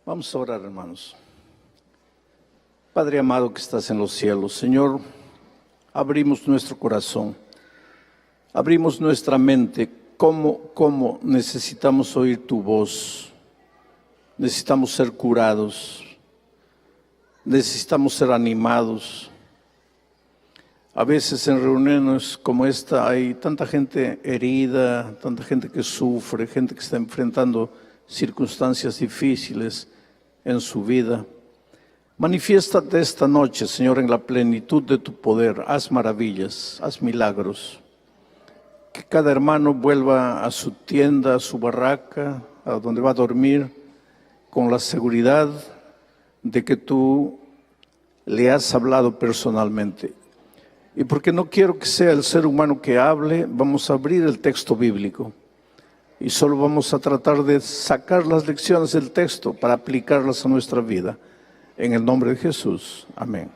Vamos a orar, hermanos. Padre amado que estás en los cielos, Señor, abrimos nuestro corazón, abrimos nuestra mente, cómo necesitamos oír tu voz, necesitamos ser curados, necesitamos ser animados. A veces en reuniones como esta hay tanta gente herida, tanta gente que sufre, gente que está enfrentando circunstancias difíciles en su vida. Manifiéstate esta noche, Señor, en la plenitud de tu poder. Haz maravillas, haz milagros. Que cada hermano vuelva a su tienda, a su barraca, a donde va a dormir, con la seguridad de que tú le has hablado personalmente. Y porque no quiero que sea el ser humano que hable, vamos a abrir el texto bíblico. Y solo vamos a tratar de sacar las lecciones del texto para aplicarlas a nuestra vida. En el nombre de Jesús. Amén.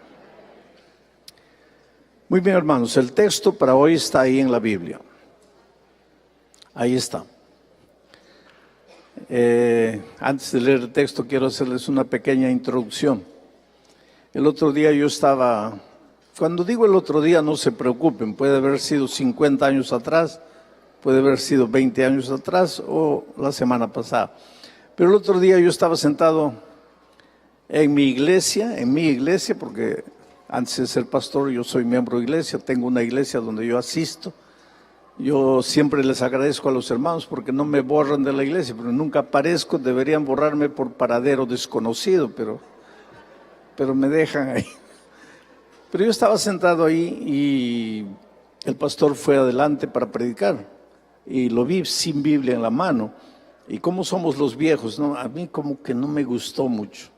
Muy bien, hermanos, el texto para hoy está ahí en la Biblia. Ahí está. Antes de leer el texto, quiero hacerles una pequeña introducción. El otro día yo estaba... Cuando digo el otro día, no se preocupen, puede haber sido 50 años atrás, puede haber sido 20 años atrás o la semana pasada. Pero el otro día yo estaba sentado en mi iglesia, porque antes de ser pastor yo soy miembro de iglesia, tengo una iglesia donde yo asisto. Yo siempre les agradezco a los hermanos porque no me borran de la iglesia, porque nunca aparezco, deberían borrarme por paradero desconocido, pero me dejan ahí. Pero yo estaba sentado ahí y el pastor fue adelante para predicar y lo vi sin Biblia en la mano. Y como somos los viejos, ¿no? A mí como que no me gustó mucho.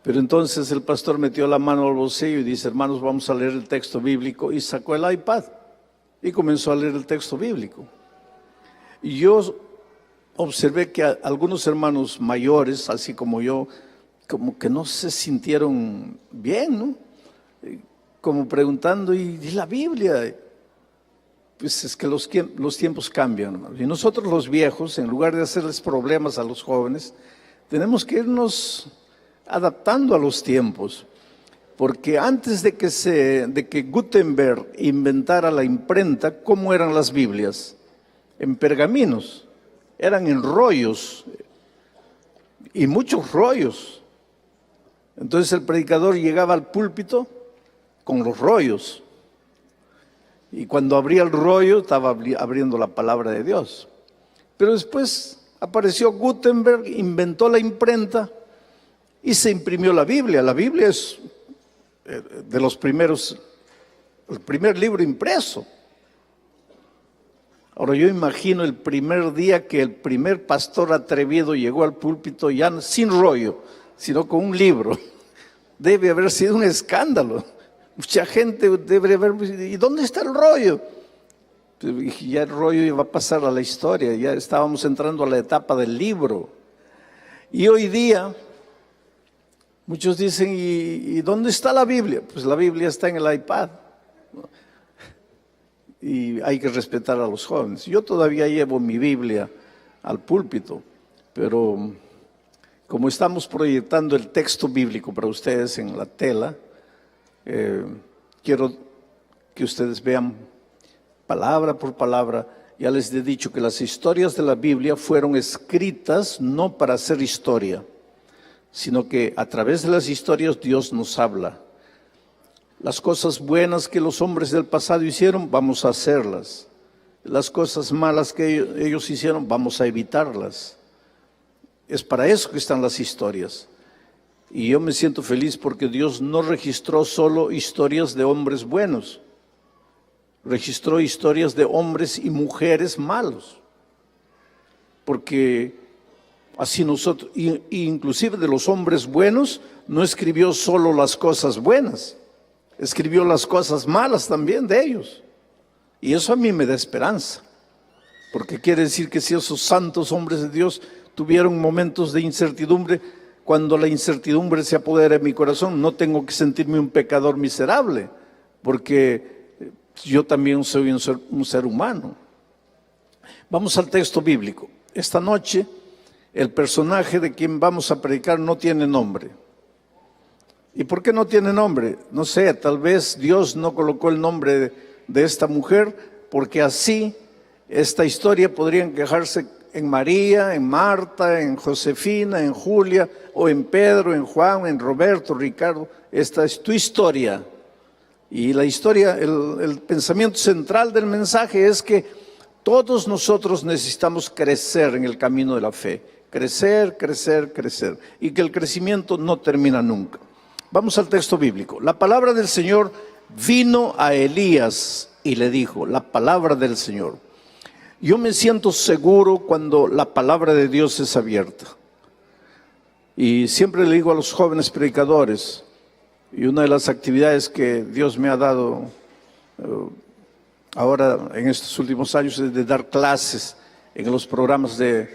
Pero entonces el pastor metió la mano al bolsillo y dice, hermanos, vamos a leer el texto bíblico, y sacó el iPad y comenzó a leer el texto bíblico. Y yo observé que algunos hermanos mayores, así como yo, como que no se sintieron bien, ¿no? Como preguntando, ¿y la Biblia? Pues es que los tiempos cambian, hermanos. Y nosotros los viejos, en lugar de hacerles problemas a los jóvenes, tenemos que irnos adaptando a los tiempos. Porque antes de que Gutenberg inventara la imprenta, ¿cómo eran las Biblias? En pergaminos, eran en rollos, y muchos rollos. Entonces el predicador llegaba al púlpito con los rollos, y cuando abría el rollo estaba abriendo la palabra de Dios. Pero después apareció Gutenberg, inventó la imprenta y se imprimió la Biblia. La Biblia es de los primeros, el primer libro impreso. Ahora yo imagino el primer día que el primer pastor atrevido llegó al púlpito ya sin rollo, sino con un libro. Debe haber sido un escándalo. Mucha gente debe haber... ¿Y dónde está el rollo? Pues ya el rollo iba a pasar a la historia, ya estábamos entrando a la etapa del libro. Y hoy día, muchos dicen, ¿y dónde está la Biblia? Pues la Biblia está en el iPad. Y hay que respetar a los jóvenes. Yo todavía llevo mi Biblia al púlpito, pero como estamos proyectando el texto bíblico para ustedes en la tela, quiero que ustedes vean palabra por palabra. Ya les he dicho que las historias de la Biblia fueron escritas no para hacer historia, sino que a través de las historias Dios nos habla. Las cosas buenas que los hombres del pasado hicieron, vamos a hacerlas. Las cosas malas que ellos hicieron, vamos a evitarlas. Es para eso que están las historias. Y yo me siento feliz porque Dios no registró solo historias de hombres buenos, registró historias de hombres y mujeres malos. Porque así nosotros, inclusive de los hombres buenos, no escribió solo las cosas buenas, escribió las cosas malas también de ellos. Y eso a mí me da esperanza, porque quiere decir que si esos santos hombres de Dios tuvieron momentos de incertidumbre, cuando la incertidumbre se apodera de mi corazón, no tengo que sentirme un pecador miserable, porque yo también soy un ser humano. Vamos al texto bíblico. Esta noche el personaje de quien vamos a predicar no tiene nombre. ¿Y por qué no tiene nombre? No sé, tal vez Dios no colocó el nombre de esta mujer, porque así esta historia podría encajarse en María, en Marta, en Josefina, en Julia, o en Pedro, en Juan, en Roberto, Ricardo. Esta es tu historia. Y la historia, el pensamiento central del mensaje es que todos nosotros necesitamos crecer en el camino de la fe. Crecer, crecer, crecer. Y que el crecimiento no termina nunca. Vamos al texto bíblico. La palabra del Señor vino a Elías y le dijo, la palabra del Señor. Yo me siento seguro cuando la palabra de Dios es abierta. Y siempre le digo a los jóvenes predicadores, y una de las actividades que Dios me ha dado ahora en estos últimos años es de dar clases en los programas de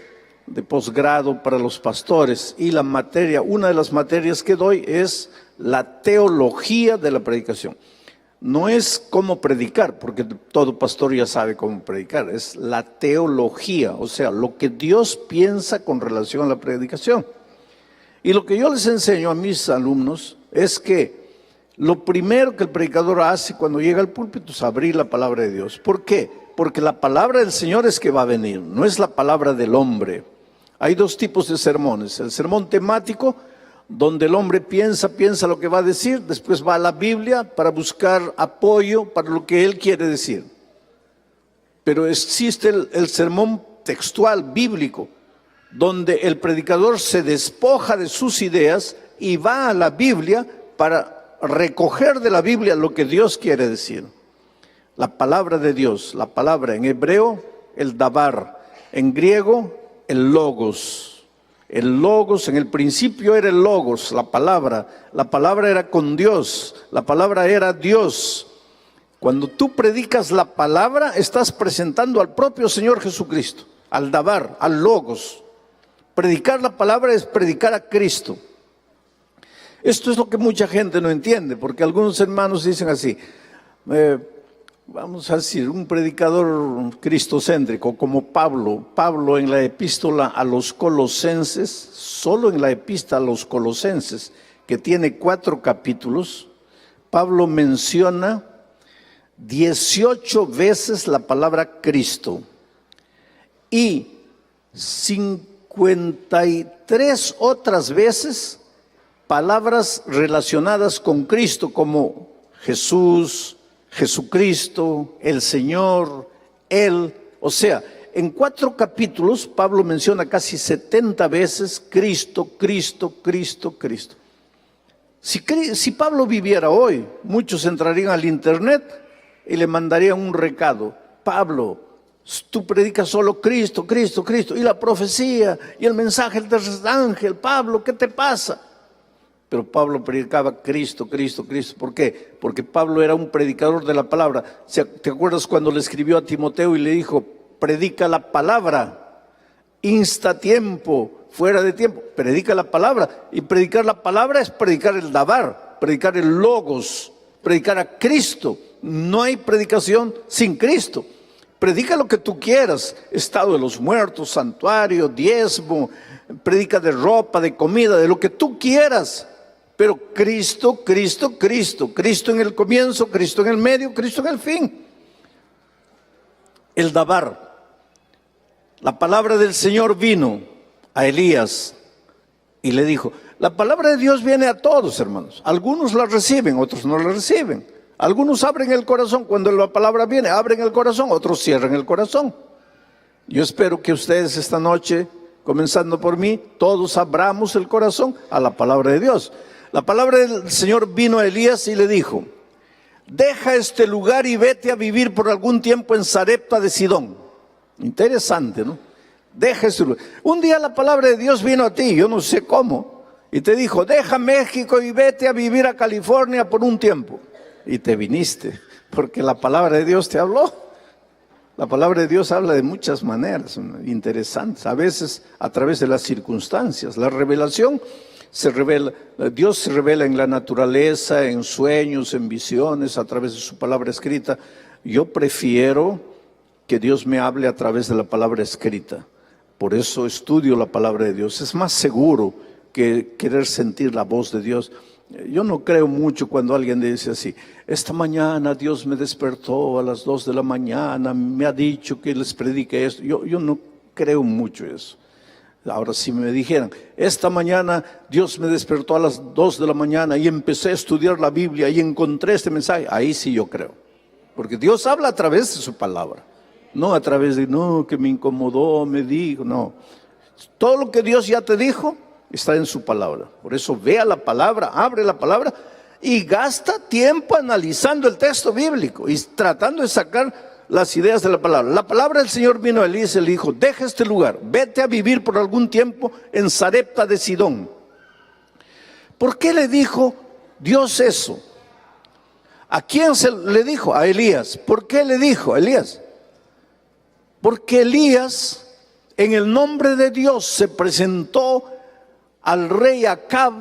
posgrado para los pastores. Y la materia, una de las materias que doy es la teología de la predicación. No es cómo predicar, porque todo pastor ya sabe cómo predicar, es la teología, o sea, lo que Dios piensa con relación a la predicación. Y lo que yo les enseño a mis alumnos es que lo primero que el predicador hace cuando llega al púlpito es abrir la palabra de Dios. ¿Por qué? Porque la palabra del Señor es que va a venir, no es la palabra del hombre. Hay dos tipos de sermones, el sermón temático, donde el hombre piensa lo que va a decir, después va a la Biblia para buscar apoyo para lo que él quiere decir. Pero existe el sermón textual bíblico, donde el predicador se despoja de sus ideas y va a la Biblia para recoger de la Biblia lo que Dios quiere decir. La palabra de Dios, la palabra en hebreo, el dabar, en griego, el logos. El logos, en el principio era el logos, la palabra era con Dios, la palabra era Dios. Cuando tú predicas la palabra, estás presentando al propio Señor Jesucristo, al dabar, al logos. Predicar la palabra es predicar a Cristo. Esto es lo que mucha gente no entiende, porque algunos hermanos dicen así, vamos a decir, un predicador cristocéntrico como Pablo en la epístola a los Colosenses, solo en la epístola a los Colosenses, que tiene 4 capítulos, Pablo menciona 18 veces la palabra Cristo y 53 otras veces palabras relacionadas con Cristo como Jesús, Jesucristo, el Señor, Él. O sea, en 4 capítulos Pablo menciona casi 70 veces Cristo, Cristo, Cristo, Cristo. Si Pablo viviera hoy, muchos entrarían al internet y le mandarían un recado. Pablo, tú predicas solo Cristo, Cristo, Cristo, y la profecía, y el mensaje del tercer ángel. Pablo, ¿qué te pasa? Pero Pablo predicaba Cristo, Cristo, Cristo. ¿Por qué? Porque Pablo era un predicador de la palabra. ¿Te acuerdas cuando le escribió a Timoteo y le dijo, predica la palabra, insta tiempo, fuera de tiempo? Predica la palabra. Y predicar la palabra es predicar el dabar, predicar el logos, predicar a Cristo. No hay predicación sin Cristo. Predica lo que tú quieras, estado de los muertos, santuario, diezmo, predica de ropa, de comida, de lo que tú quieras. Pero Cristo, Cristo, Cristo. Cristo en el comienzo, Cristo en el medio, Cristo en el fin. El dabar. La palabra del Señor vino a Elías y le dijo, la palabra de Dios viene a todos, hermanos. Algunos la reciben, otros no la reciben. Algunos abren el corazón cuando la palabra viene, abren el corazón, otros cierran el corazón. Yo espero que ustedes esta noche, comenzando por mí, todos abramos el corazón a la palabra de Dios. La palabra del Señor vino a Elías y le dijo, deja este lugar y vete a vivir por algún tiempo en Sarepta de Sidón. Interesante, ¿no? Deja este lugar. Un día la palabra de Dios vino a ti, yo no sé cómo, y te dijo, deja México y vete a vivir a California por un tiempo. Y te viniste, porque la palabra de Dios te habló. La palabra de Dios habla de muchas maneras interesantes, a veces a través de las circunstancias. La revelación se revela, Dios se revela en la naturaleza, en sueños, en visiones, a través de su palabra escrita. Yo prefiero que Dios me hable a través de la palabra escrita, Por eso estudio la palabra de Dios. Es más seguro que querer sentir la voz de Dios. Yo no creo mucho cuando alguien dice así: esta mañana Dios me despertó a las 2 de la mañana, me ha dicho que les predique esto. Yo no creo mucho eso. Ahora, si me dijeran: esta mañana Dios me despertó a las 2 de la mañana y empecé a estudiar la Biblia y encontré este mensaje, ahí sí yo creo. Porque Dios habla a través de su palabra, no a través de, no, que me incomodó, me dijo, no. Todo lo que Dios ya te dijo está en su palabra. Por eso vea la palabra, abre la palabra y gasta tiempo analizando el texto bíblico y tratando de sacar las ideas de la palabra. La palabra del Señor vino a Elías y le dijo: deja este lugar, vete a vivir por algún tiempo en Sarepta de Sidón. ¿Por qué le dijo Dios eso? ¿A quién se le dijo? A Elías. ¿Por qué le dijo a Elías? Porque Elías, en el nombre de Dios, se presentó al rey Acab.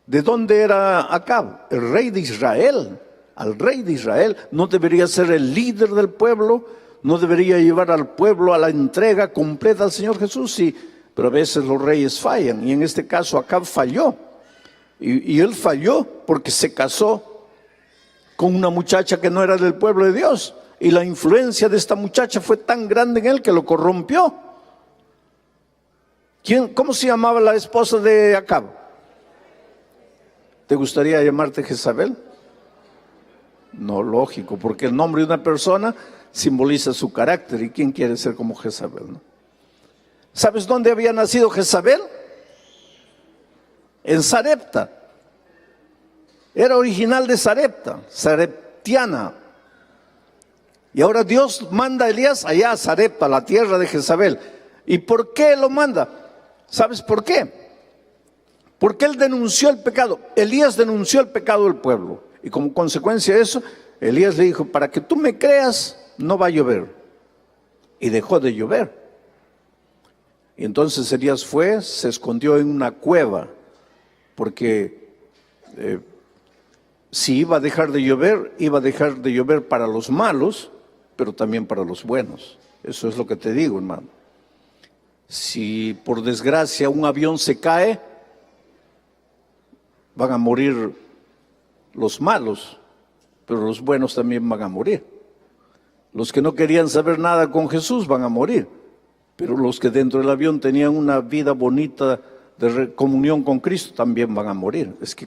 ¿De dónde era Acab? El rey de Israel. Al rey de Israel. No debería ser el líder del pueblo, no debería llevar al pueblo a la entrega completa al Señor Jesús, sí, pero a veces los reyes fallan, y en este caso Acab falló, y él falló porque se casó con una muchacha que no era del pueblo de Dios, y la influencia de esta muchacha fue tan grande en él que lo corrompió. ¿Cómo se llamaba la esposa de Acab? ¿Te gustaría llamarte Jezabel? No, lógico, porque el nombre de una persona simboliza su carácter, y ¿quién quiere ser como Jezabel, no? ¿Sabes dónde había nacido Jezabel? En Sarepta. Era original de Sarepta, sareptiana. Y ahora Dios manda a Elías allá a Sarepta, la tierra de Jezabel. ¿Y por qué lo manda? ¿Sabes por qué? Porque él denunció el pecado. Elías denunció el pecado del pueblo. Y como consecuencia de eso, Elías le dijo: para que tú me creas, no va a llover. Y dejó de llover. Y entonces Elías fue, se escondió en una cueva, porque si iba a dejar de llover, iba a dejar de llover para los malos, pero también para los buenos. Eso es lo que te digo, hermano. Si por desgracia un avión se cae, van a morir los malos, pero los buenos también van a morir. Los que no querían saber nada con Jesús van a morir, pero los que dentro del avión tenían una vida bonita de comunión con Cristo también van a morir. Es que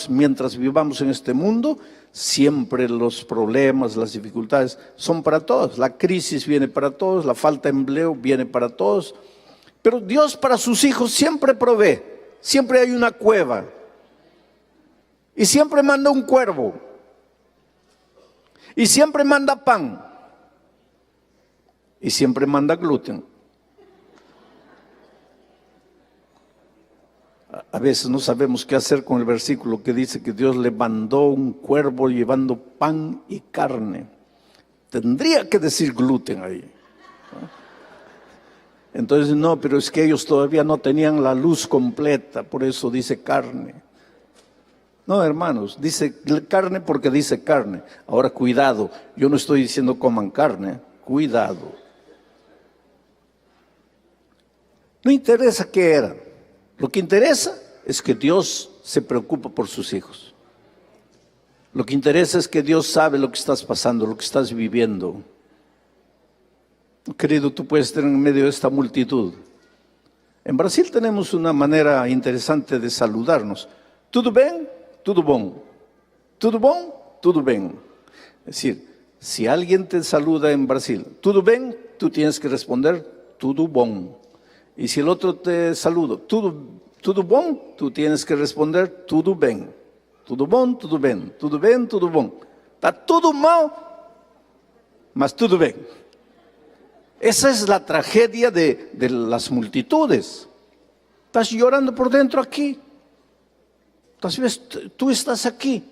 mientras vivamos en este mundo, siempre los problemas, las dificultades son para todos. La crisis viene para todos, la falta de empleo viene para todos, pero Dios para sus hijos siempre provee. Siempre hay una cueva y siempre manda un cuervo y siempre manda pan y siempre manda gluten. A veces no sabemos qué hacer con el versículo que dice que Dios le mandó un cuervo llevando pan y carne. Tendría que decir gluten ahí. Entonces no, pero es que ellos todavía no tenían la luz completa, por eso dice carne. No, hermanos, dice carne porque dice carne. Ahora cuidado, yo no estoy diciendo coman carne, cuidado. No interesa qué era. Lo que interesa es que Dios se preocupa por sus hijos. Lo que interesa es que Dios sabe lo que estás pasando, lo que estás viviendo. Querido, tú puedes estar en medio de esta multitud. En Brasil tenemos una manera interesante de saludarnos. ¿Tudo bem? Tudo bom. ¿Tudo bom? Tudo bem. Es decir, si alguien te saluda en Brasil, ¿tudo bem? Tú tienes que responder, tudo bom. Y si el otro te saluda, tudo bom, tú tienes que responder, tudo bem. Tudo bom, tudo bem. Tudo bem, tudo bom. Está tudo mal, mas tudo bem. Esa es la tragedia de las multitudes. Estás llorando por dentro aquí. Tú estás aquí,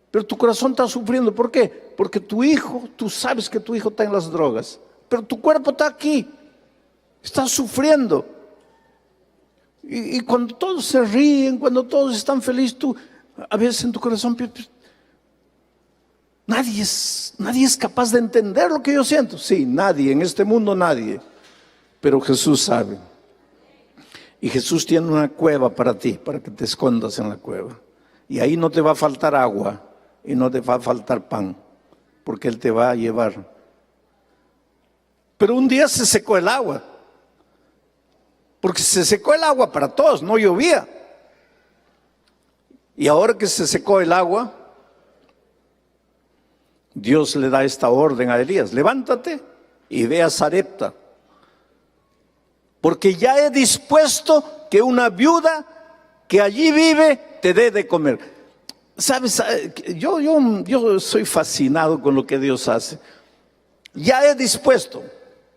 pero tu corazón está sufriendo. ¿Por qué? Porque tu hijo, tú sabes que tu hijo está en las drogas, pero tu cuerpo está aquí. Estás sufriendo. Y cuando todos se ríen, cuando todos están felices, tú a veces en tu corazón, nadie es capaz de entender lo que yo siento. Sí, nadie, en este mundo nadie. pero Jesús sabe. Y Jesús tiene una cueva para ti, para que te escondas en la cueva. Y ahí no te va a faltar agua y no te va a faltar pan, porque Él te va a llevar. Pero un día se secó el agua, porque se secó el agua para todos, no llovía. Y ahora que se secó el agua, Dios le da esta orden a Elías: levántate y ve a Sarepta, porque ya he dispuesto que una viuda que allí vive te dé de comer. ¿Sabes? Yo soy fascinado con lo que Dios hace. Ya he dispuesto.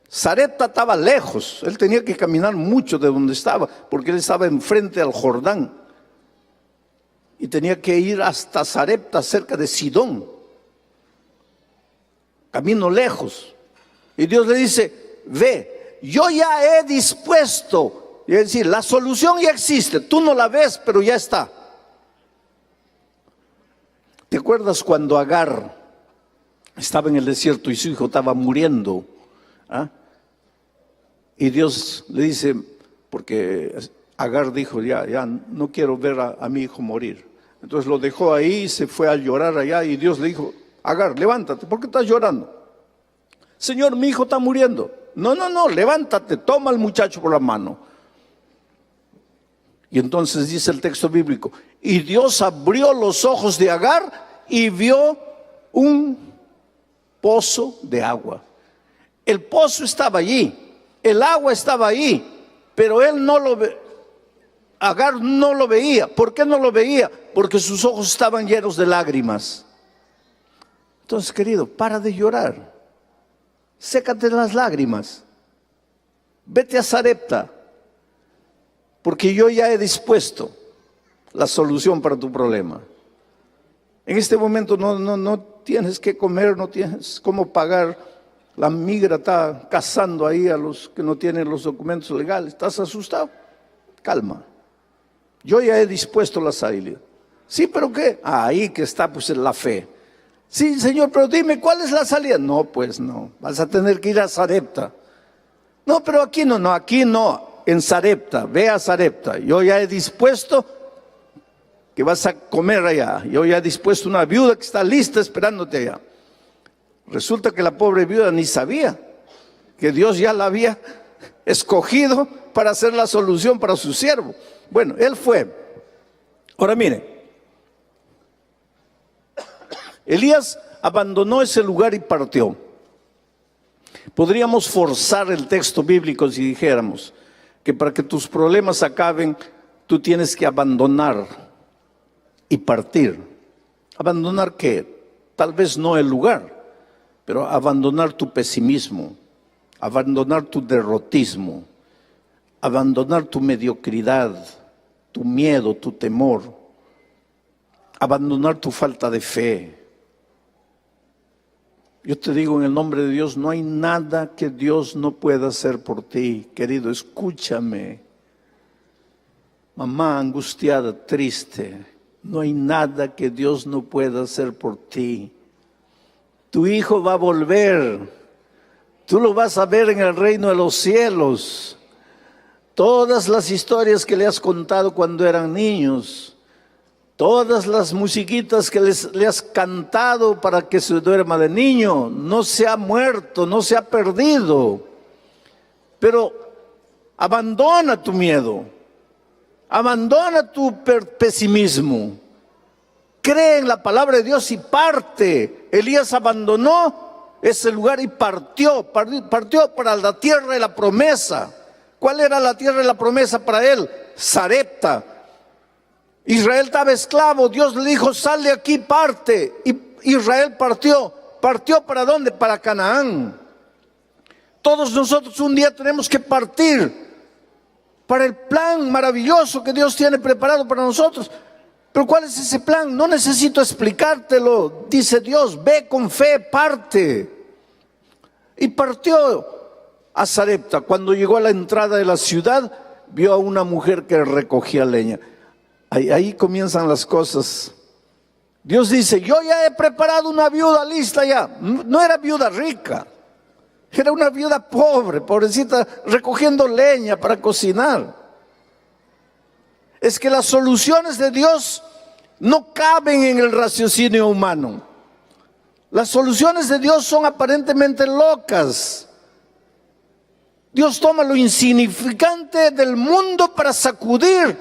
Sarepta estaba lejos, él tenía que caminar mucho de donde estaba, porque él estaba enfrente al Jordán. Y tenía que ir hasta Sarepta, cerca de Sidón. Camino lejos. Y Dios le dice: ve, yo ya he dispuesto. Y es decir, la solución ya existe, tú no la ves, pero ya está. ¿Te acuerdas cuando Agar estaba en el desierto y su hijo estaba muriendo? ¿Ah? Y Dios le dice, porque Agar dijo: ya no quiero ver a mi hijo morir. Entonces lo dejó ahí, se fue a llorar allá, y Dios le dijo: Agar, levántate, ¿por qué estás llorando? Señor, mi hijo está muriendo. No, levántate, toma al muchacho por la mano. Y entonces dice el texto bíblico: y Dios abrió los ojos de Agar y vio un pozo de agua. El pozo estaba allí, el agua estaba allí, pero él no lo ve. Agar no lo veía. ¿Por qué no lo veía? Porque sus ojos estaban llenos de lágrimas. Entonces, querido, para de llorar. Sécate las lágrimas. Vete a Sarepta, porque yo ya he dispuesto la solución para tu problema. En este momento no tienes que comer, no tienes cómo pagar. La migra está cazando ahí a los que no tienen los documentos legales. ¿Estás asustado? Calma. Yo ya he dispuesto la salida. Sí, pero ¿qué? Ahí que está pues la fe. Sí, Señor, pero dime, ¿cuál es la salida? No, pues no, vas a tener que ir a Sarepta. No, pero aquí no, en Sarepta, ve a Sarepta. Yo ya he dispuesto que vas a comer allá. Yo ya he dispuesto una viuda que está lista esperándote allá. Resulta que la pobre viuda ni sabía que Dios ya la había escogido para hacer la solución para su siervo. Bueno, él fue. Ahora mire, Elías abandonó ese lugar y partió. Podríamos forzar el texto bíblico si dijéramos que para que tus problemas acaben, tú tienes que abandonar y partir. ¿Abandonar qué? Tal vez no el lugar, pero abandonar tu pesimismo, abandonar tu derrotismo, abandonar tu mediocridad, tu miedo, tu temor, abandonar tu falta de fe. Yo te digo en el nombre de Dios, no hay nada que Dios no pueda hacer por ti. Querido, escúchame. Mamá angustiada, triste, no hay nada que Dios no pueda hacer por ti. Tu hijo va a volver. Tú lo vas a ver en el reino de los cielos. Todas las historias que le has contado cuando eran niños, todas las musiquitas que le has cantado para que se duerma de niño, no se ha muerto, no se ha perdido. Pero abandona tu miedo, abandona tu pesimismo, cree en la palabra de Dios y parte. Elías abandonó ese lugar y partió para la tierra de la promesa. ¿Cuál era la tierra de la promesa para él? Sarepta. Israel estaba esclavo, Dios le dijo: sal de aquí, parte. Y Israel partió. ¿Partió para dónde? Para Canaán. Todos nosotros un día tenemos que partir para el plan maravilloso que Dios tiene preparado para nosotros. Pero ¿cuál es ese plan? No necesito explicártelo. Dice Dios: ve con fe, parte. Y partió a Sarepta. Cuando llegó a la entrada de la ciudad, vio a una mujer que recogía leña. Ahí comienzan las cosas. Dios dice: yo ya he preparado una viuda lista ya. No era viuda rica, Era una viuda pobre, pobrecita, recogiendo leña para cocinar. Es que las soluciones de Dios no caben en el raciocinio humano. Las soluciones de Dios son aparentemente locas. Dios toma lo insignificante del mundo para sacudir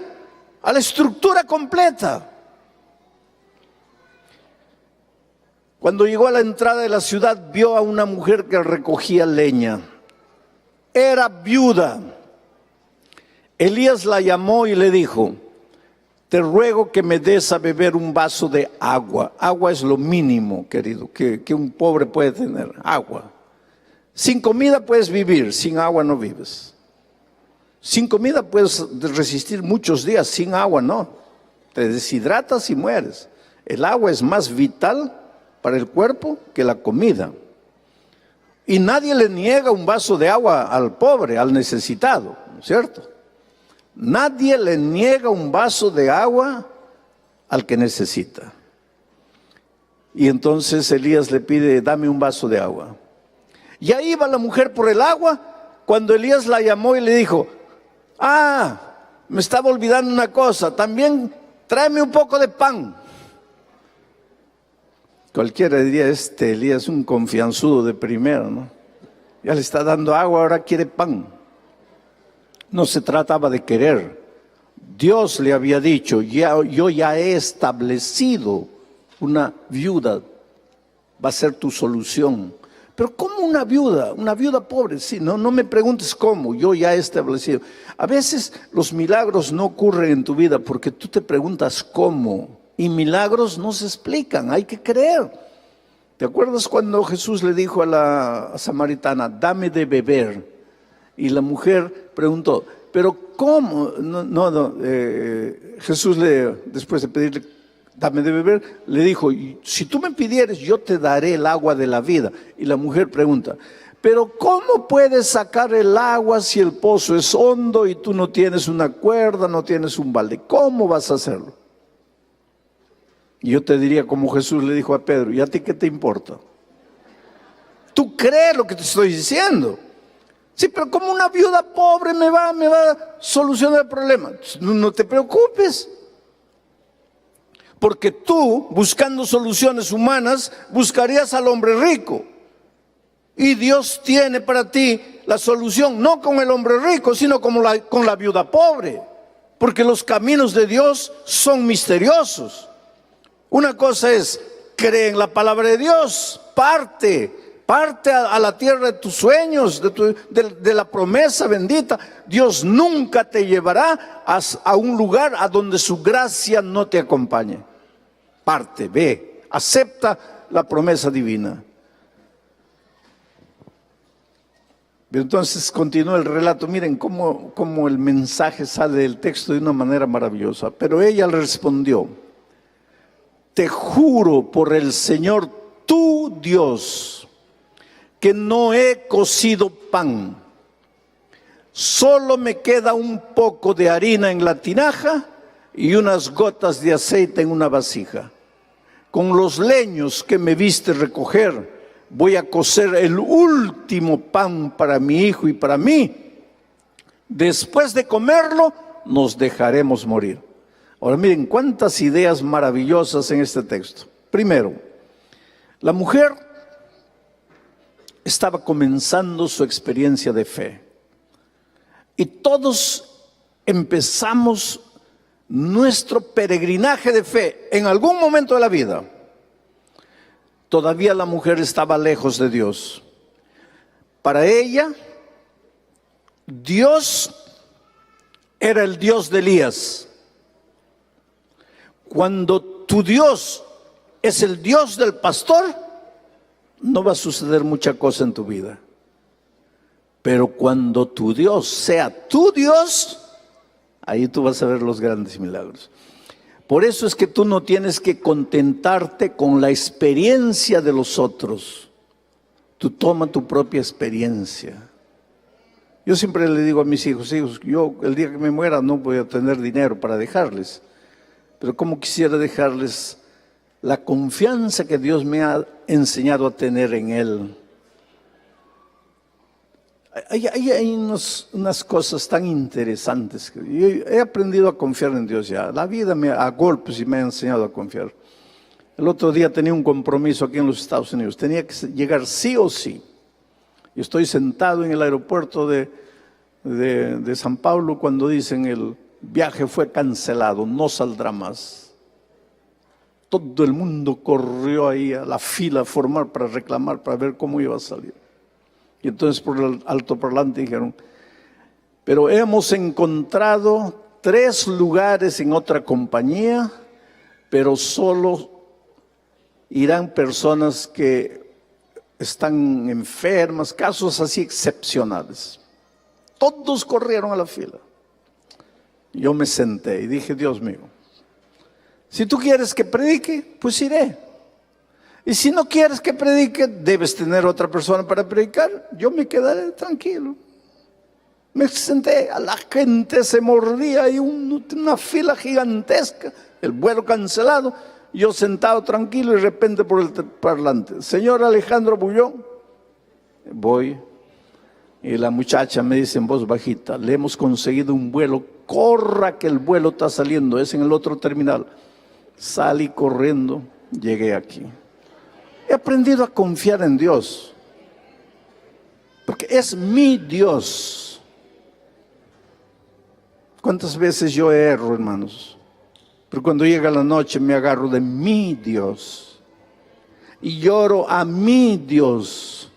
a la estructura completa. Cuando llegó a la entrada de la ciudad, vio a una mujer que recogía leña. Era viuda. Elías la llamó y le dijo: te ruego que me des a beber un vaso de agua. Agua es lo mínimo, querido, que un pobre puede tener. Agua. Sin comida puedes vivir, sin agua no vives. Sin comida puedes resistir muchos días, sin agua no. Te deshidratas y mueres. El agua es más vital para el cuerpo que la comida. Y nadie le niega un vaso de agua al pobre, al necesitado, ¿no es cierto? Nadie le niega un vaso de agua al que necesita. Y entonces Elías le pide: dame un vaso de agua. Y ahí va la mujer por el agua, cuando Elías la llamó y le dijo: me estaba olvidando una cosa, también tráeme un poco de pan. Cualquiera diría: Elías es un confianzudo de primero, ¿no? Ya le está dando agua, ahora quiere pan. No se trataba de querer. Dios le había dicho: yo ya he establecido una viuda, va a ser tu solución. Pero ¿cómo una viuda? Una viuda pobre. Sí, no me preguntes cómo, yo ya he establecido. A veces los milagros no ocurren en tu vida porque tú te preguntas cómo. Y milagros no se explican, hay que creer. ¿Te acuerdas cuando Jesús le dijo a la samaritana: dame de beber? Y la mujer preguntó: ¿pero cómo? Jesús después de pedirle: dame de beber, le dijo: si tú me pidieres, yo te daré el agua de la vida. Y la mujer pregunta: ¿pero cómo puedes sacar el agua si el pozo es hondo y tú no tienes una cuerda, no tienes un balde? ¿Cómo vas a hacerlo? Y yo te diría como Jesús le dijo a Pedro: ¿y a ti qué te importa? ¿Tú crees lo que te estoy diciendo? Sí, pero como una viuda pobre me va a solucionar el problema. No te preocupes. Porque tú, buscando soluciones humanas, buscarías al hombre rico. Y Dios tiene para ti la solución, no con el hombre rico, sino con la viuda pobre. Porque los caminos de Dios son misteriosos. Una cosa es: cree en la palabra de Dios, parte a la tierra de tus sueños, de la promesa bendita. Dios nunca te llevará a un lugar a donde su gracia no te acompañe. Parte, ve, acepta la promesa divina. Entonces continúa el relato. Miren cómo el mensaje sale del texto de una manera maravillosa. Pero ella le respondió: te juro por el Señor tu Dios que no he cocido pan. Solo me queda un poco de harina en la tinaja y unas gotas de aceite en una vasija. Con los leños que me viste recoger, voy a cocer el último pan para mi hijo y para mí. Después de comerlo, nos dejaremos morir. Ahora miren cuántas ideas maravillosas en este texto. Primero, la mujer estaba comenzando su experiencia de fe. Y todos empezamos nuestro peregrinaje de fe en algún momento de la vida. Todavía la mujer estaba lejos de Dios. Para ella, Dios era el Dios de Elías. Cuando tu Dios es el Dios del pastor, no va a suceder mucha cosa en tu vida. Pero cuando tu Dios sea tu Dios, ahí tú vas a ver los grandes milagros. Por eso es que tú no tienes que contentarte con la experiencia de los otros. Tú toma tu propia experiencia. Yo siempre le digo a mis hijos: yo el día que me muera no voy a tener dinero para dejarles. Pero cómo quisiera dejarles la confianza que Dios me ha enseñado a tener en Él. Hay unas cosas tan interesantes. Yo he aprendido a confiar en Dios ya. La vida a golpes y me ha enseñado a confiar. El otro día tenía un compromiso aquí en los Estados Unidos. Tenía que llegar sí o sí. Y estoy sentado en el aeropuerto de San Pablo cuando dicen el viaje fue cancelado, no saldrá más. Todo el mundo corrió ahí a la fila a formar para reclamar, para ver cómo iba a salir. Y entonces por el altoparlante dijeron, pero hemos encontrado 3 lugares en otra compañía, pero solo irán personas que están enfermas, casos así excepcionales. Todos corrieron a la fila. Yo me senté y dije, Dios mío, si tú quieres que predique, pues iré. Y si no quieres que predique, debes tener otra persona para predicar. Yo me quedaré tranquilo. Me senté, a la gente se mordía y una fila gigantesca, el vuelo cancelado. Yo sentado tranquilo y de repente por el parlante, señor Alejandro Bullón, voy. Y la muchacha me dice en voz bajita, le hemos conseguido un vuelo, corra que el vuelo está saliendo, es en el otro terminal. Salí corriendo, llegué aquí. He aprendido a confiar en Dios, porque es mi Dios. ¿Cuántas veces yo erro, hermanos? Pero cuando llega la noche me agarro de mi Dios y lloro a mi Dios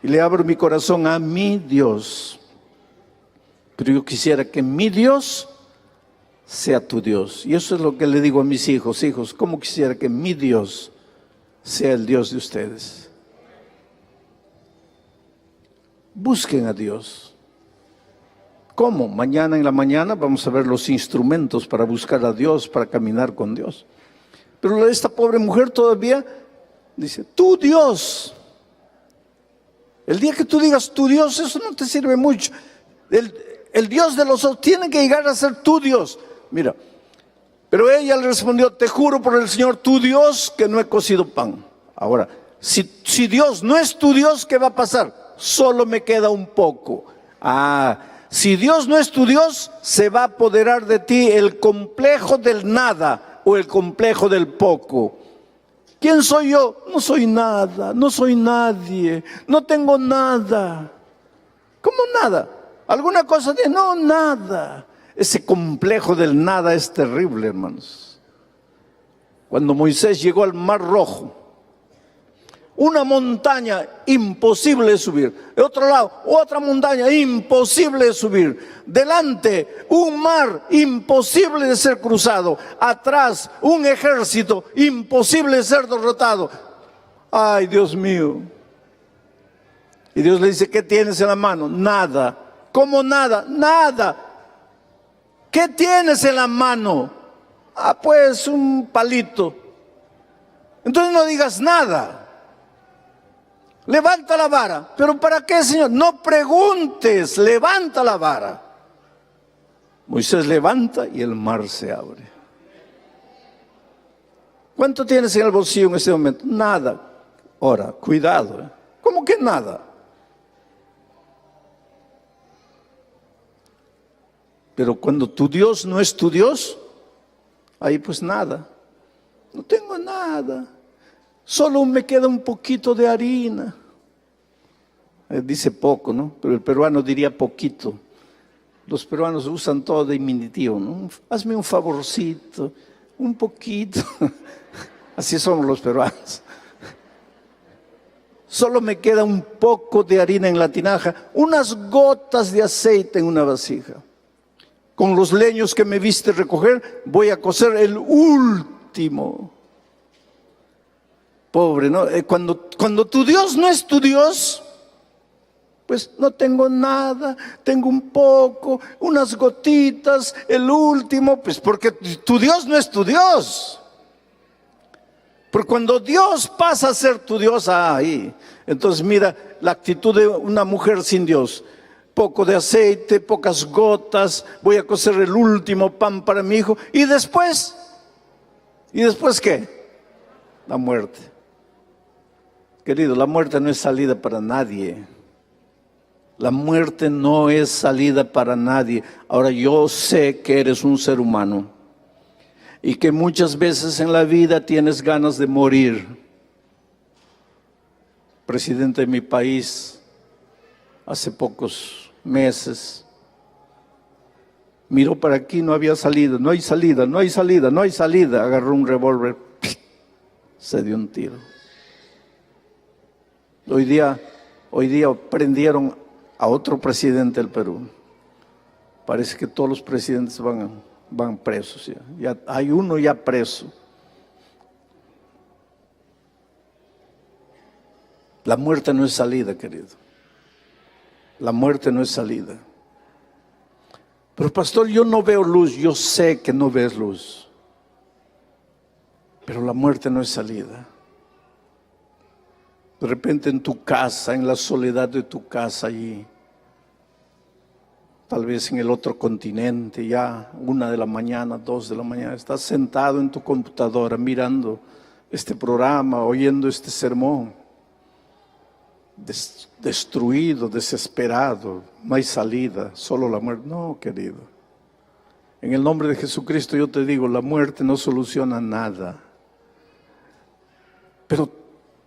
y le abro mi corazón a mi Dios. Pero yo quisiera que mi Dios sea tu Dios. Y eso es lo que le digo a mis hijos. Hijos, ¿cómo quisiera que mi Dios sea el Dios de ustedes? Busquen a Dios. ¿Cómo? Mañana en la mañana vamos a ver los instrumentos para buscar a Dios, para caminar con Dios. Pero esta pobre mujer todavía dice, tu Dios. El día que tú digas tu Dios, eso no te sirve mucho. El Dios de los otros tiene que llegar a ser tu Dios. Mira, pero ella le respondió, te juro por el Señor tu Dios que no he cocido pan. Ahora, si Dios no es tu Dios, ¿qué va a pasar? Solo me queda un poco. Si Dios no es tu Dios, se va a apoderar de ti el complejo del nada o el complejo del poco. ¿Quién soy yo? No soy nada, no soy nadie, no tengo nada. ¿Cómo nada? ¿Alguna cosa tiene? No, nada. Ese complejo del nada es terrible, hermanos. Cuando Moisés llegó al Mar Rojo, una montaña imposible de subir. De otro lado, otra montaña imposible de subir. Delante, un mar imposible de ser cruzado. Atrás, un ejército imposible de ser derrotado. Ay, Dios mío. Y Dios le dice, ¿qué tienes en la mano? Nada. ¿Cómo nada? Nada. ¿Qué tienes en la mano? Pues un palito. Entonces no digas nada. Levanta la vara. ¿Pero para qué, Señor? No preguntes, levanta la vara. Moisés levanta y el mar se abre. ¿Cuánto tienes en el bolsillo en este momento? Nada. Ahora, cuidado. ¿Cómo que nada? Pero cuando tu Dios no es tu Dios, ahí pues nada. No tengo nada. Solo me queda un poquito de harina. Dice poco, ¿no? Pero el peruano diría poquito. Los peruanos usan todo de diminutivo, ¿no? Hazme un favorcito, un poquito. Así somos los peruanos. Solo me queda un poco de harina en la tinaja, unas gotas de aceite en una vasija. Con los leños que me viste recoger, voy a cocer el último. Pobre, ¿no? Cuando tu Dios no es tu Dios, pues no tengo nada, tengo un poco, unas gotitas, el último, pues porque tu Dios no es tu Dios. Porque cuando Dios pasa a ser tu Dios, ahí, entonces mira la actitud de una mujer sin Dios. Poco de aceite, pocas gotas, voy a cocer el último pan para mi hijo. ¿Y después? ¿Y después qué? La muerte. Querido, la muerte no es salida para nadie. La muerte no es salida para nadie. Ahora, yo sé que eres un ser humano y que muchas veces en la vida tienes ganas de morir. Presidente de mi país, hace pocos meses, miró para aquí, no había salida, no hay salida, no hay salida, no hay salida. Agarró un revólver, se dio un tiro. Hoy día prendieron a otro presidente del Perú. Parece que todos los presidentes van presos ya. Ya hay uno ya preso. La muerte no es salida, querido. La muerte no es salida. Pero pastor, yo no veo luz. Yo sé que no ves luz. Pero la muerte no es salida. De repente en tu casa, en la soledad de tu casa allí, tal vez en el otro continente, ya 1 de la mañana, 2 de la mañana, estás sentado en tu computadora mirando este programa, oyendo este sermón, destruido, desesperado, no hay salida, solo la muerte. No, querido. En el nombre de Jesucristo yo te digo, la muerte no soluciona nada. Pero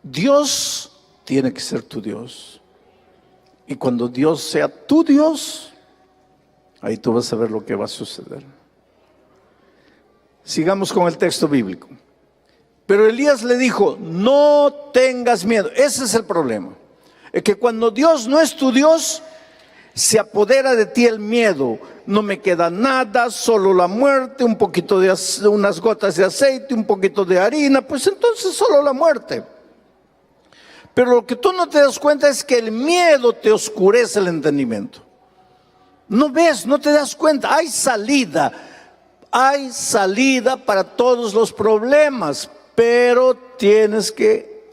Dios tiene que ser tu Dios. Y cuando Dios sea tu Dios, ahí tú vas a ver lo que va a suceder. Sigamos con el texto bíblico. Pero Elías le dijo, no tengas miedo. Ese es el problema. Es que cuando Dios no es tu Dios, se apodera de ti el miedo. No me queda nada, solo la muerte, un poquito de unas gotas de aceite, un poquito de harina, pues entonces solo la muerte. Pero lo que tú no te das cuenta es que el miedo te oscurece el entendimiento. No ves, no te das cuenta, hay salida para todos los problemas, pero tienes que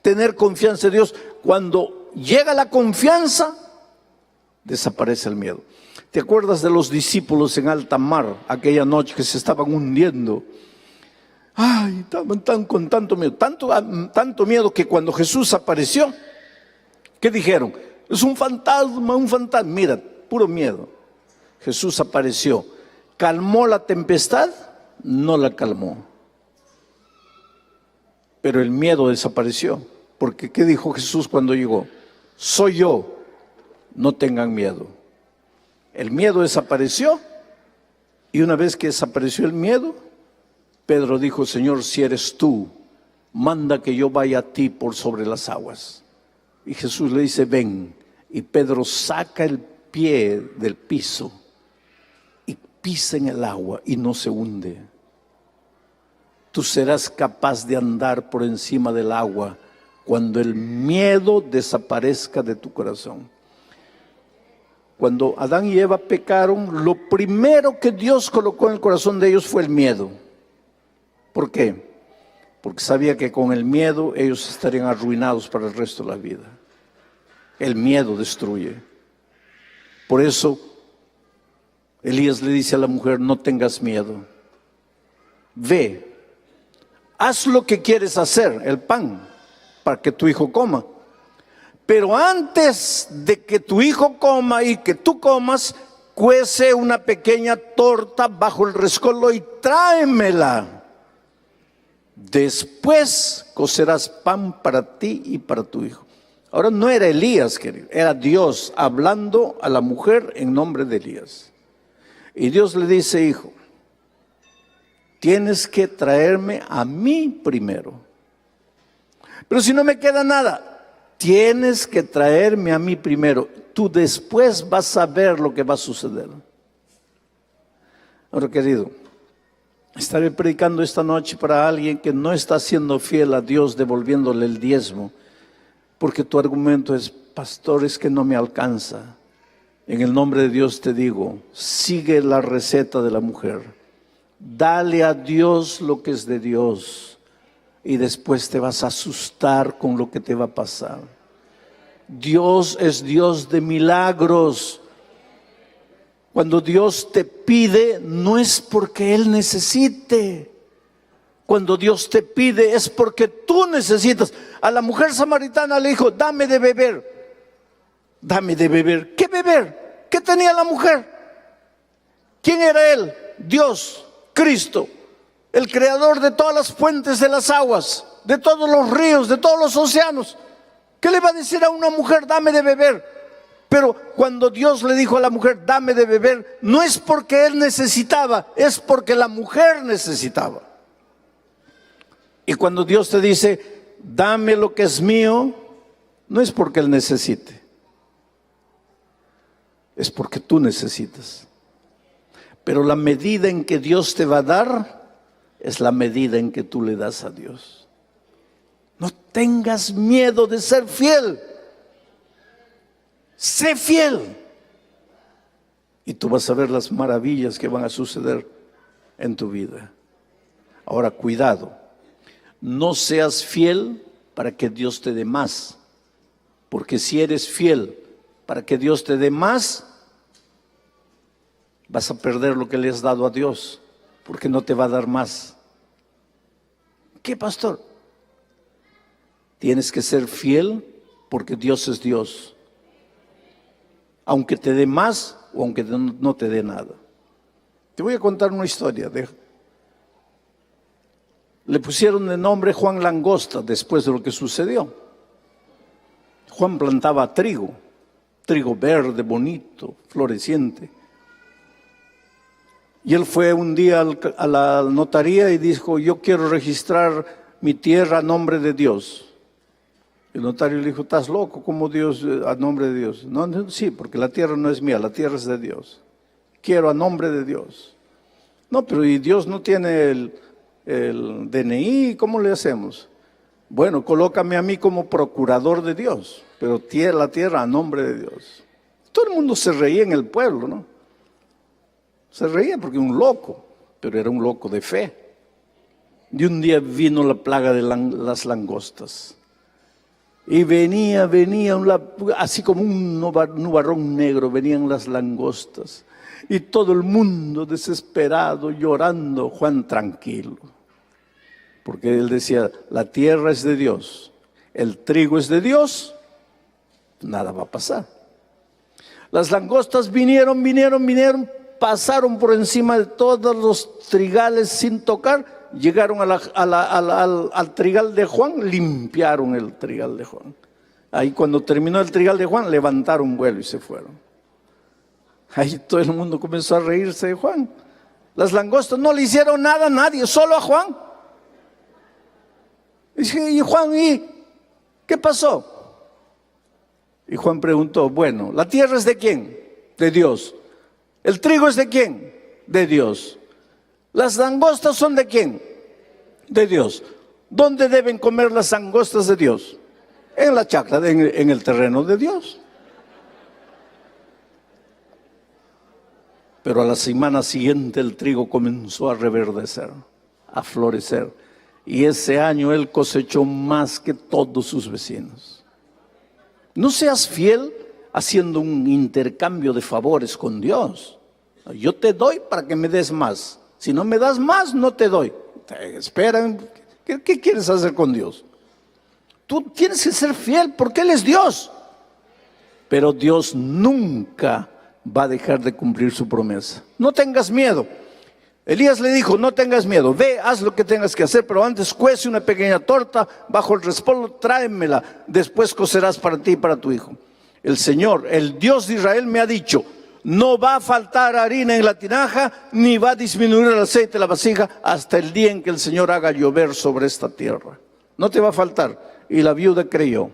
tener confianza en Dios. Cuando llega la confianza, desaparece el miedo. ¿Te acuerdas de los discípulos en alta mar, aquella noche que se estaban hundiendo? Ay, estaban con tanto miedo, tanto miedo que cuando Jesús apareció, ¿qué dijeron? Es un fantasma, mira, puro miedo. Jesús apareció, ¿calmó la tempestad? No la calmó. Pero el miedo desapareció, porque ¿qué dijo Jesús cuando llegó? Soy yo, no tengan miedo. El miedo desapareció, y una vez que desapareció el miedo, Pedro dijo, Señor, si eres tú, manda que yo vaya a ti por sobre las aguas. Y Jesús le dice, ven. Y Pedro saca el pie del piso y pisa en el agua y no se hunde. Tú serás capaz de andar por encima del agua cuando el miedo desaparezca de tu corazón. Cuando Adán y Eva pecaron, lo primero que Dios colocó en el corazón de ellos fue el miedo. ¿Por qué? Porque sabía que con el miedo ellos estarían arruinados para el resto de la vida. El miedo destruye. Por eso Elías le dice a la mujer, no tengas miedo. Ve, haz lo que quieres hacer, el pan, para que tu hijo coma. Pero antes de que tu hijo coma y que tú comas, cuece una pequeña torta bajo el rescoldo y tráemela. Después cocerás pan para ti y para tu hijo. Ahora no era Elías, querido, era Dios hablando a la mujer en nombre de Elías. Y Dios le dice, hijo, tienes que traerme a mí primero. Pero si no me queda nada, tienes que traerme a mí primero. Tú después vas a ver lo que va a suceder. Ahora, querido, estaré predicando esta noche para alguien que no está siendo fiel a Dios devolviéndole el diezmo, porque tu argumento es, pastor, es que no me alcanza. En el nombre de Dios te digo, sigue la receta de la mujer. Dale a Dios lo que es de Dios y después te vas a asustar con lo que te va a pasar. Dios es Dios de milagros. Cuando Dios te pide, no es porque Él necesite. Cuando Dios te pide, es porque tú necesitas. A la mujer samaritana le dijo, dame de beber. dame de beber. ¿Qué beber? ¿Qué tenía la mujer? ¿Quién era él? Dios, Cristo, el creador de todas las fuentes de las aguas, de todos los ríos, de todos los océanos. ¿Qué le va a decir a una mujer, dame de beber? Pero cuando Dios le dijo a la mujer, dame de beber, no es porque él necesitaba, es porque la mujer necesitaba. Y cuando Dios te dice, dame lo que es mío, no es porque él necesite, es porque tú necesitas. Pero la medida en que Dios te va a dar es la medida en que tú le das a Dios. No tengas miedo de ser fiel. Sé fiel. Y tú vas a ver las maravillas que van a suceder en tu vida. Ahora, cuidado. No seas fiel para que Dios te dé más. Porque si eres fiel para que Dios te dé más, vas a perder lo que le has dado a Dios, porque no te va a dar más. ¿Qué, pastor? Tienes que ser fiel porque Dios es Dios. Aunque te dé más o aunque no te dé nada. Te voy a contar una historia. Le pusieron de nombre Juan Langosta después de lo que sucedió. Juan plantaba trigo verde, bonito, floreciente. Y él fue un día a la notaría y dijo, yo quiero registrar mi tierra a nombre de Dios. El notario le dijo, ¿estás loco? ¿Cómo Dios, a nombre de Dios? No, sí, porque la tierra no es mía, la tierra es de Dios. Quiero a nombre de Dios. No, pero ¿y Dios no tiene el DNI? ¿Cómo le hacemos? Bueno, colócame a mí como procurador de Dios, pero la tierra a nombre de Dios. Todo el mundo se reía en el pueblo, ¿no? Se reía porque un loco, pero era un loco de fe. Y un día vino la plaga de las langostas. Y venía, así como un nubarrón negro, venían las langostas. Y todo el mundo desesperado, llorando. Juan tranquilo. Porque él decía, la tierra es de Dios, el trigo es de Dios, nada va a pasar. Las langostas vinieron, pasaron por encima de todos los trigales sin tocar. Llegaron al trigal de Juan, limpiaron el trigal de Juan. Ahí cuando terminó el trigal de Juan, levantaron vuelo y se fueron. Ahí todo el mundo comenzó a reírse de Juan. Las langostas no le hicieron nada a nadie, solo a Juan. Y Juan, ¿y qué pasó? Y Juan preguntó, bueno, ¿la tierra es de quién? De Dios. ¿El trigo es de quién? De Dios. ¿Las langostas son de quién? De Dios. ¿Dónde deben comer las langostas de Dios? En la chacra, en el terreno de Dios. Pero a la semana siguiente el trigo comenzó a reverdecer, a florecer. Y ese año él cosechó más que todos sus vecinos. No seas fiel haciendo un intercambio de favores con Dios. Yo te doy para que me des más. Si no me das más, no te doy. Espera, ¿qué quieres hacer con Dios? Tú tienes que ser fiel porque Él es Dios. Pero Dios nunca va a dejar de cumplir su promesa. No tengas miedo. Elías le dijo, no tengas miedo, ve, haz lo que tengas que hacer, pero antes cuece una pequeña torta bajo el respaldo, tráemela, después cocerás para ti y para tu hijo. El Señor, el Dios de Israel me ha dicho, no va a faltar harina en la tinaja, ni va a disminuir el aceite en la vasija, hasta el día en que el Señor haga llover sobre esta tierra. No te va a faltar. Y la viuda creyó.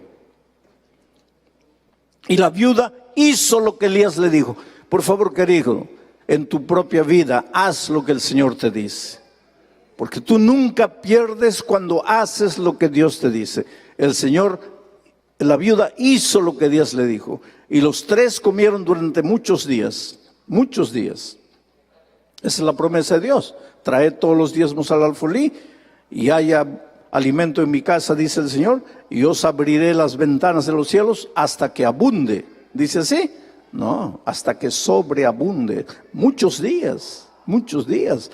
Y la viuda hizo lo que Elías le dijo. Por favor, querido, en tu propia vida, haz lo que el Señor te dice. Porque tú nunca pierdes cuando haces lo que Dios te dice. El Señor, la viuda hizo lo que Dios le dijo. Y los tres comieron durante muchos días. Muchos días. Esa es la promesa de Dios. Traed todos los diezmos al alfolí y haya alimento en mi casa, dice el Señor, y os abriré las ventanas de los cielos hasta que abunde. ¿Dice así? No, hasta que sobreabunde. Muchos días, muchos días.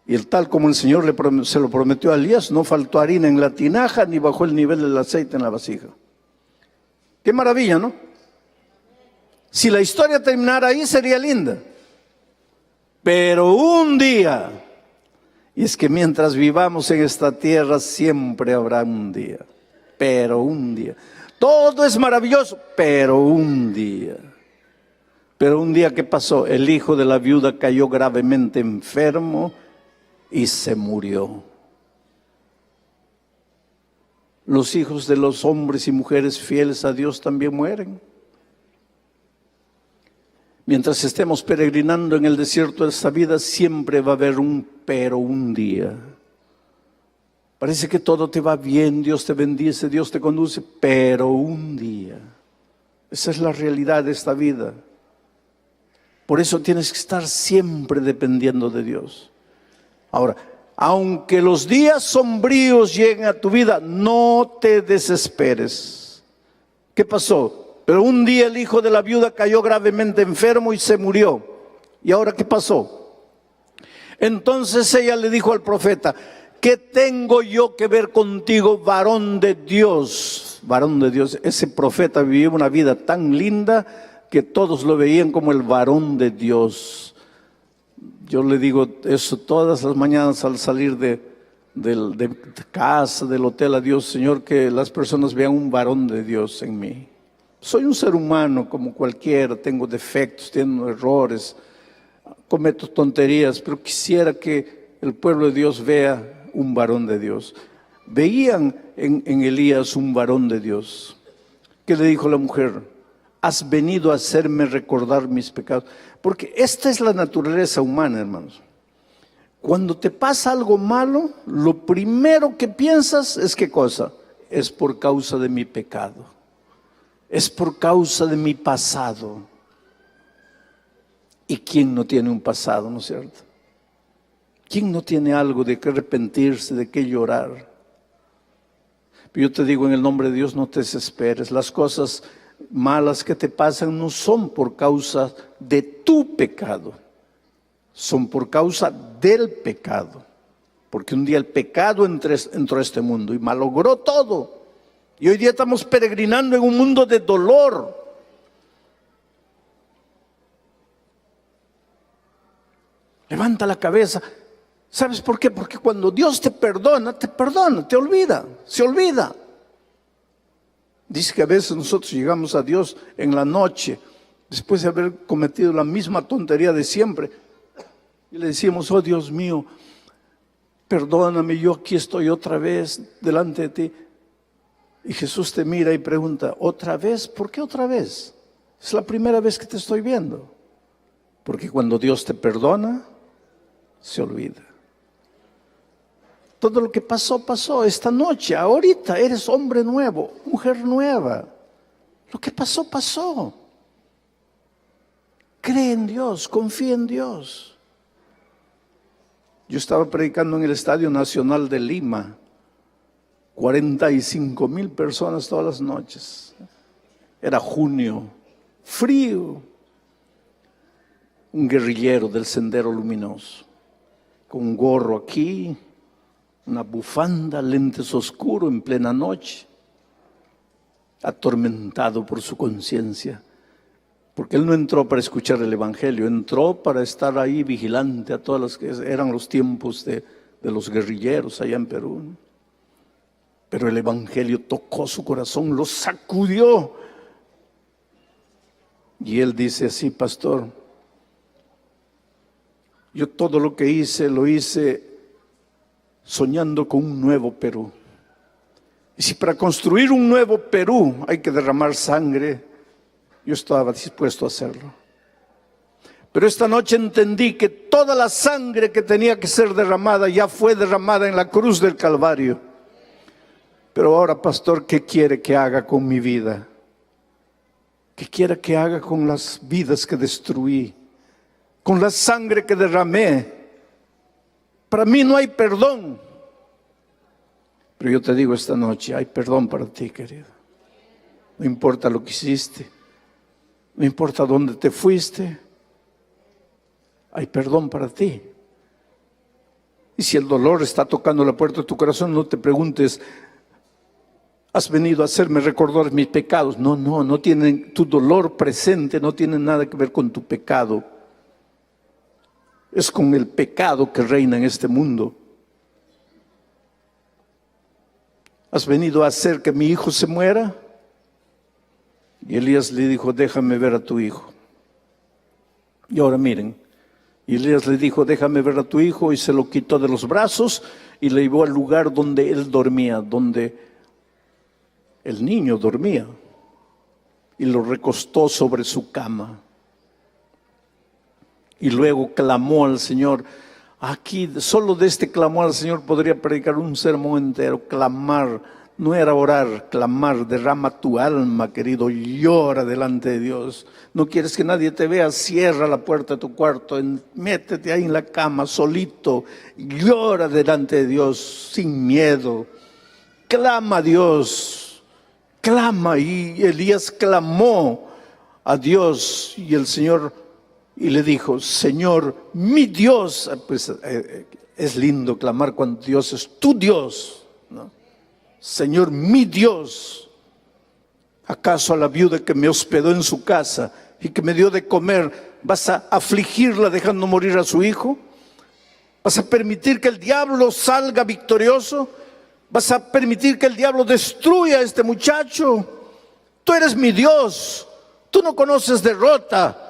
Y tal como el Señor se lo prometió a Elías, no faltó harina en la tinaja ni bajó el nivel del aceite en la vasija. Qué maravilla, ¿no? Si la historia terminara ahí sería linda. Pero un día, y es que mientras vivamos en esta tierra siempre habrá un día, pero un día. Todo es maravilloso, pero un día. Pero un día, ¿qué pasó? El hijo de la viuda cayó gravemente enfermo y se murió. Los hijos de los hombres y mujeres fieles a Dios también mueren. Mientras estemos peregrinando en el desierto de esta vida, siempre va a haber un pero un día. Parece que todo te va bien, Dios te bendice, Dios te conduce, pero un día. Esa es la realidad de esta vida. Por eso tienes que estar siempre dependiendo de Dios. Ahora, aunque los días sombríos lleguen a tu vida, no te desesperes. ¿Qué pasó? Pero un día el hijo de la viuda cayó gravemente enfermo y se murió. ¿Y ahora qué pasó? Entonces ella le dijo al profeta: ¿qué tengo yo que ver contigo, varón de Dios? Varón de Dios. Ese profeta vivió una vida tan linda que todos lo veían como el varón de Dios. Yo le digo eso todas las mañanas al salir de casa, del hotel, a Dios: Señor, que las personas vean un varón de Dios en mí. Soy un ser humano como cualquiera, tengo defectos, tengo errores, cometo tonterías, pero quisiera que el pueblo de Dios vea un varón de Dios. Veían en Elías un varón de Dios. ¿Qué le dijo la mujer? Has venido a hacerme recordar mis pecados. Porque esta es la naturaleza humana, hermanos. Cuando te pasa algo malo, lo primero que piensas es ¿qué cosa? Es por causa de mi pecado. Es por causa de mi pasado. ¿Y quién no tiene un pasado, no es cierto? ¿Quién no tiene algo de qué arrepentirse, de qué llorar? Pero yo te digo, en el nombre de Dios, no te desesperes. Las cosas malas que te pasan no son por causa de tu pecado, son por causa del pecado. Porque un día el pecado entró a este mundo y malogró todo. Y hoy día estamos peregrinando en un mundo de dolor. Levanta la cabeza. ¿Sabes por qué? Porque cuando Dios te perdona, te olvida, se olvida. Dice que a veces nosotros llegamos a Dios en la noche, después de haber cometido la misma tontería de siempre, y le decimos: oh Dios mío, perdóname, yo aquí estoy otra vez delante de ti. Y Jesús te mira y pregunta: ¿otra vez? ¿Por qué otra vez? Es la primera vez que te estoy viendo. Porque cuando Dios te perdona, se olvida. Todo lo que pasó, pasó. Esta noche, ahorita, eres hombre nuevo, mujer nueva. Lo que pasó, pasó. Cree en Dios, confía en Dios. Yo estaba predicando en el Estadio Nacional de Lima. 45,000 personas todas las noches. Era junio, frío. Un guerrillero del Sendero Luminoso, con un gorro aquí, una bufanda, lentes oscuros en plena noche, atormentado por su conciencia, porque él no entró para escuchar el Evangelio, entró para estar ahí vigilante a todas las que eran los tiempos de los guerrilleros allá en Perú. Pero el Evangelio tocó su corazón, lo sacudió. Y él dice así: pastor, yo todo lo que hice, lo hice soñando con un nuevo Perú. Y si para construir un nuevo Perú hay que derramar sangre, yo estaba dispuesto a hacerlo. Pero esta noche entendí que toda la sangre que tenía que ser derramada ya fue derramada en la cruz del Calvario. Pero ahora, pastor, ¿qué quiere que haga con mi vida? ¿Qué quiere que haga con las vidas que destruí? Con la sangre que derramé. Para mí no hay perdón. Pero yo te digo esta noche, hay perdón para ti, querido. No importa lo que hiciste, no importa dónde te fuiste, hay perdón para ti. Y si el dolor está tocando la puerta de tu corazón, no te preguntes: Has venido a hacerme recordar mis pecados. No tienen, tu dolor presente no tiene nada que ver con tu pecado. Es con el pecado que reina en este mundo. ¿Has venido a hacer que mi hijo se muera? Y Elías le dijo, déjame ver a tu hijo. Y ahora miren, y Elías le dijo, déjame ver a tu hijo, y se lo quitó de los brazos y le llevó al lugar donde él dormía, donde el niño dormía, y lo recostó sobre su cama. Y luego clamó al Señor. Aquí, solo de este clamor al Señor podría predicar un sermón entero. Clamar, no era orar, clamar. Derrama tu alma, querido, llora delante de Dios. No quieres que nadie te vea, cierra la puerta de tu cuarto, métete ahí en la cama, solito, llora delante de Dios, sin miedo. Clama a Dios, clama. Y Elías clamó a Dios, y el Señor... Y le dijo, Señor, mi Dios. Pues es lindo clamar cuando Dios es tu Dios, ¿no? Señor, mi Dios. ¿Acaso a la viuda que me hospedó en su casa y que me dio de comer, vas a afligirla dejando morir a su hijo? ¿Vas a permitir que el diablo salga victorioso? ¿Vas a permitir que el diablo destruya a este muchacho? Tú eres mi Dios. Tú no conoces derrota.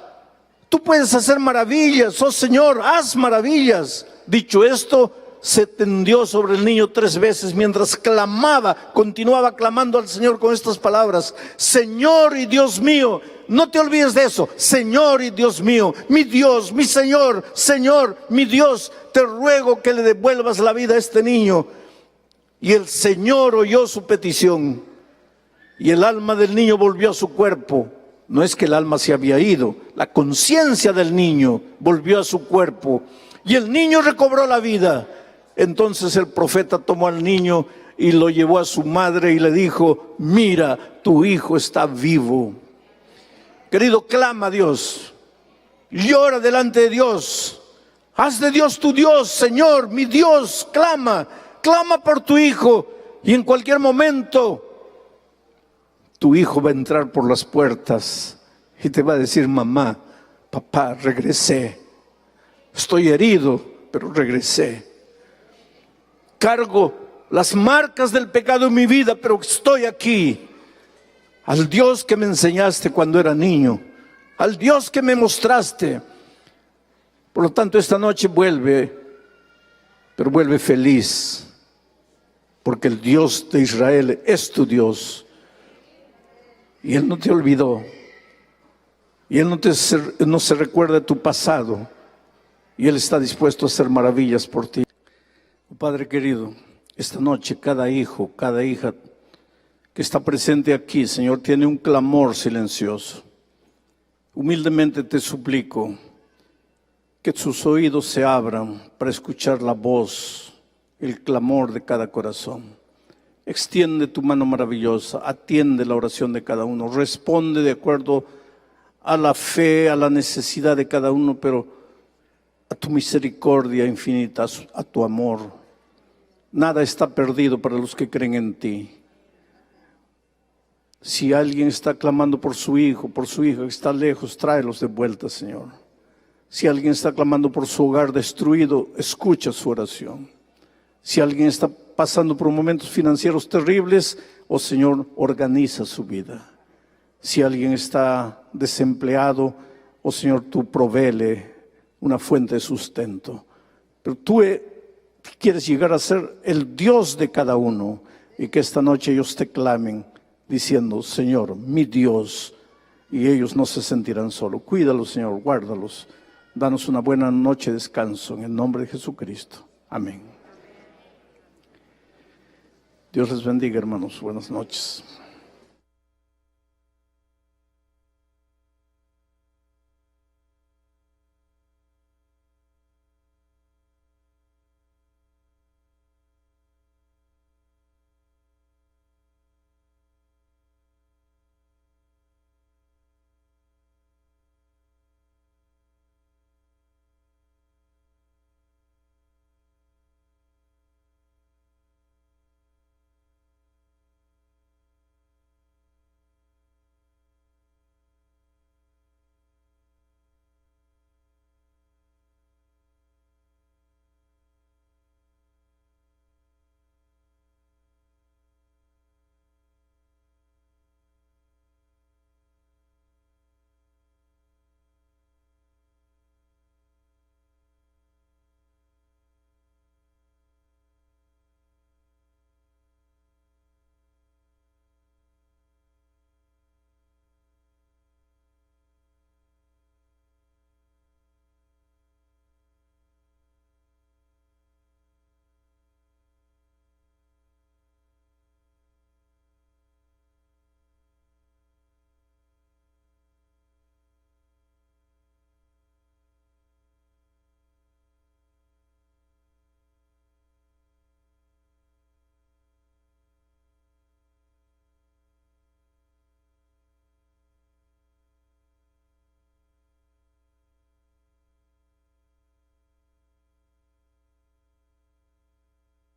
Tú puedes hacer maravillas, oh Señor, haz maravillas. Dicho esto, se tendió sobre el niño 3 veces mientras clamaba, continuaba clamando al Señor con estas palabras: Señor y Dios mío. No te olvides de eso. Señor y Dios mío, mi Dios, mi Señor, Señor, mi Dios, te ruego que le devuelvas la vida a este niño. Y el Señor oyó su petición, y el alma del niño volvió a su cuerpo. No es que el alma se había ido, la conciencia del niño volvió a su cuerpo y el niño recobró la vida. Entonces el profeta tomó al niño y lo llevó a su madre y le dijo: mira, tu hijo está vivo. Querido, clama a Dios, llora delante de Dios, haz de Dios tu Dios. Señor, mi Dios, clama por tu hijo, y en cualquier momento tu hijo va a entrar por las puertas y te va a decir: mamá, papá, regresé. Estoy herido, pero regresé. Cargo las marcas del pecado en mi vida, pero estoy aquí. Al Dios que me enseñaste cuando era niño, al Dios que me mostraste. Por lo tanto, esta noche vuelve, pero vuelve feliz, porque el Dios de Israel es tu Dios. Y Él no te olvidó. Y Él no se recuerda de tu pasado. Y Él está dispuesto a hacer maravillas por ti. Padre querido, esta noche cada hijo, cada hija que está presente aquí, Señor, tiene un clamor silencioso. Humildemente te suplico que sus oídos se abran para escuchar la voz, el clamor de cada corazón. Extiende tu mano maravillosa, atiende la oración de cada uno, responde de acuerdo a la fe, a la necesidad de cada uno, pero a tu misericordia infinita, a tu amor. Nada está perdido para los que creen en ti. Si alguien está clamando por su hijo, por su hija que está lejos, tráelos de vuelta, Señor. Si alguien está clamando por su hogar destruido, escucha su oración. Si alguien está pasando por momentos financieros terribles, oh Señor, organiza su vida. Si alguien está desempleado, oh Señor, tú provéele una fuente de sustento. Pero tú quieres llegar a ser el Dios de cada uno, y que esta noche ellos te clamen diciendo: Señor, mi Dios, y ellos no se sentirán solos. Cuídalos, Señor, guárdalos. Danos una buena noche de descanso en el nombre de Jesucristo. Amén. Dios les bendiga, hermanos. Buenas noches.